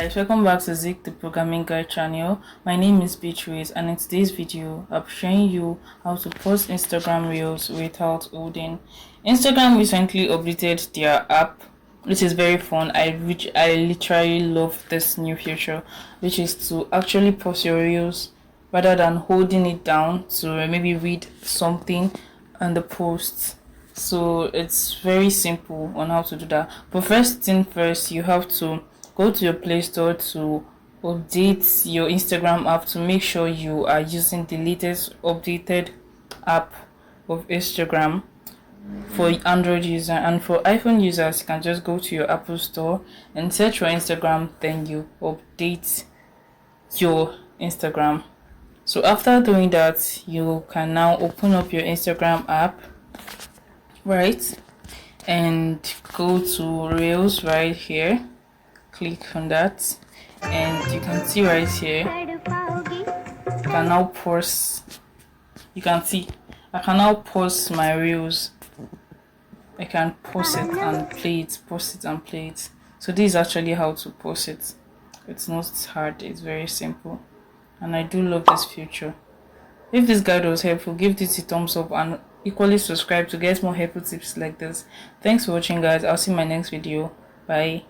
guys, welcome back to Zik the Programming Guide channel. My name is Beatrice, and in today's video I'm showing you how to post Instagram Reels without holding. Instagram recently updated their app, which is very fun. I literally love this new feature, which is to actually post your Reels rather than holding it down to maybe read something on the post. So it's very simple on how to do that. But first thing first, you have to go to your Play Store to update your Instagram app to make sure you are using the latest updated app of Instagram for Android user, and for iPhone users you can just go to your Apple Store and search for Instagram, then you update your Instagram. So after doing that, you can now open up your Instagram app, right, and go to Reels right here. Click on that, and you can see right here you can now pause. You can see I can now pause my Reels. I can pause it and play it, pause it and play it. So this is actually how to pause it. It's not hard, it's very simple, and I do love this feature. If this guide was helpful, give this a thumbs up and equally subscribe to get more helpful tips like this. Thanks for watching, guys. I'll see you in my next video. Bye.